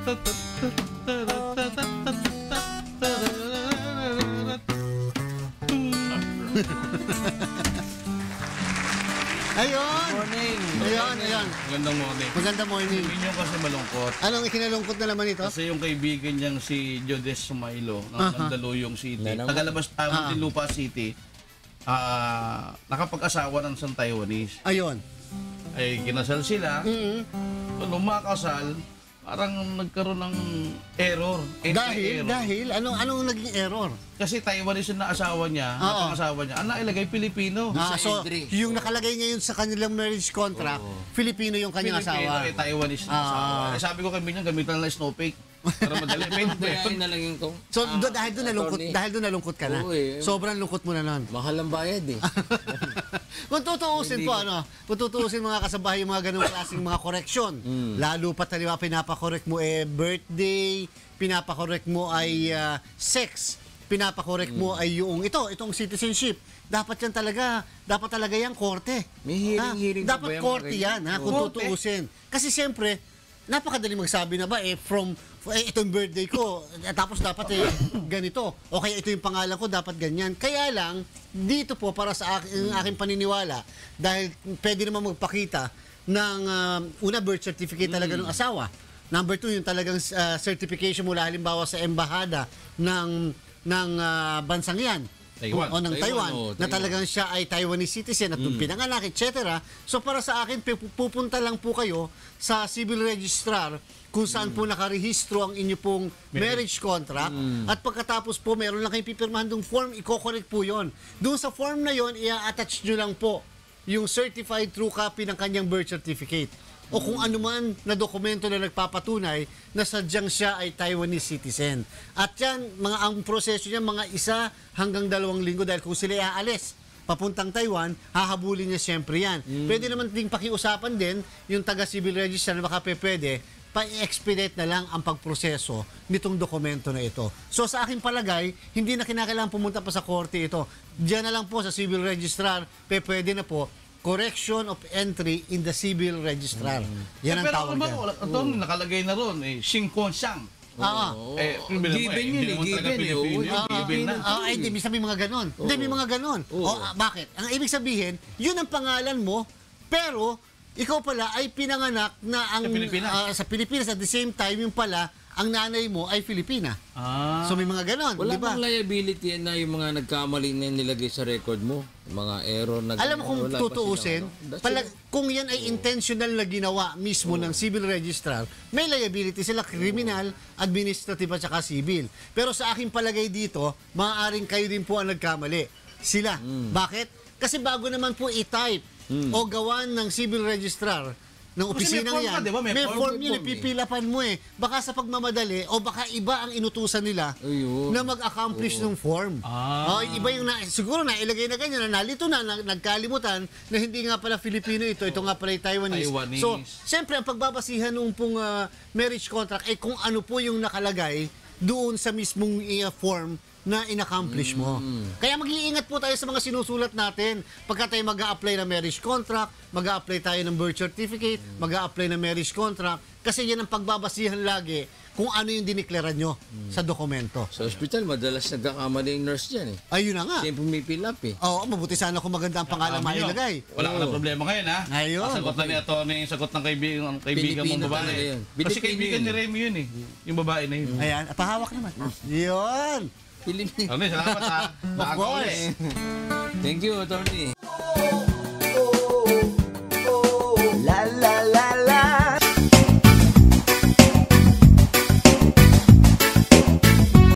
Ayun! Morning. Ayun. Magandang morning. Magandang morning. Sabihin niyo kasi malungkot. Anong ikinalungkot na naman ito? Kasi yung kaibigan niyang si Jodes Sumailo ng Mandaluyong City, tagalabas din Lupa City, nakapag-asawa ng isang Taiwanese. Ayun. Ay kinasal sila. Nung makasal, parang nagkaroon ng error. Dahil anong naging error? Kasi Taiwanese na asawa niya, napangasawa niya, ang nailagay Pilipino. So, yung nakalagay ngayon sa kanilang marriage contract, Filipino yung kanyang asawa. Taiwanese na asawa. Sabi ko kami niya, gamitan lang snowflake. Para madali. Na lang yung So, dahil doon nalungkot ka na. Sobrang lungkot mo na nun. mahal ang bayad eh. Kung tutuusin po, kung tutuusin mga kasabahay, yung mga ganung klaseng mga koreksyon, lalo pa talaga pinapakorek mo birthday, pinapakorek mo ay sex, pinapakorek mo ay itong citizenship. Dapat talaga yung korte. May hearing dapat korte yan, kung tutuusin. Kasi siyempre, napakadali magsabi na ba ito yung birthday ko, tapos dapat ganito, o kaya ito yung pangalan ko, dapat ganyan. Kaya lang, dito po para sa aking paniniwala, dahil pwede naman magpakita ng una birth certificate talaga ng asawa. Number 2, yung talagang certification mula halimbawa sa embahada ng bansang yan. Taiwan. O ng Taiwan, na talagang siya ay Taiwanese citizen at pinanganak, etc. So para sa akin, pupunta lang po kayo sa civil registrar kung saan po nakarehistro ang inyo pong marriage contract at pagkatapos po meron lang kayong pipirmahan ng form, i-correct po yon. Doon sa form na yon, i-attach nyo lang po yung certified true copy ng kanyang birth certificate o kung ano man na dokumento na nagpapatunay na sadyang siya ay Taiwanese citizen. At yan, ang proseso niya, mga 1 hanggang 2 linggo dahil kung sila aalis papuntang Taiwan, hahabulin niya siyempre yan. Pwede naman ding pakiusapan din yung taga-civil register na baka pwede, pa-expedite na lang ang pagproseso nitong dokumento na ito. So sa aking palagay, hindi na kinakailangan pumunta pa sa korte ito. Diyan na lang po sa civil registrar, pwede na po correction of entry in the civil registrar. Yan ang tawag dyan. Pero nakalagay na ron, Xingkuan Xiang. Given yun given Ay, hindi, may mga ganon. Hindi, may mga ganon. Bakit? Ang ibig sabihin, yun ang pangalan mo, pero ikaw pala ay pinanganak na sa Pilipinas. At the same time, yung pala, ang nanay mo ay Filipina. So may mga ganon, wala di ba? bang liability na yung mga nagkamali na nilagay sa record mo? Yung mga error na... Alam mo kung tutuusin, kung yan ay intentional na ginawa mismo ng civil registrar, may liability sila, criminal, administrative at saka civil. Pero sa aking palagay dito, maaaring kayo din po ang nagkamali. Sila. Bakit? Kasi bago naman po i-type o gawan ng civil registrar ng opisinang yan, may form yun, pipilapan mo Baka sa pagmamadali, o baka iba ang inutusan nila na mag-accomplish ng form. Iba yung, siguro na ilagay na ganyan, na nalito na, nagkalimutan, na hindi nga pala Filipino ito nga pala Taiwanese. So, siyempre, ang pagbabasihan ng pong marriage contract, kung ano po yung nakalagay doon sa mismong form na in-accomplish mo. Kaya mag-iingat po tayo sa mga sinusulat natin. Pagka tayo mag-a-apply ng marriage contract, mag-a-apply tayo ng birth certificate, mag-a-apply ng marriage contract, kasi yan ang pagbabasihan lagi kung ano yung diniklara nyo sa dokumento. Sa hospital, madalas nagkakamali yung nurse dyan Ayun na nga. Siyempre may fill up Oo, mabuti sana kung maganda ang pangalan mailagay. Wala ka na problema ngayon, ha? Ngayon. Sagot na ni Atty. Sagot ng kaibigan mong babae. Kasi kaibigan ni Remy yun yung babae na yun. Ayan, pahawak naman. Yun. Pilipino. Salamat ha. Of course. Thank you, Atty.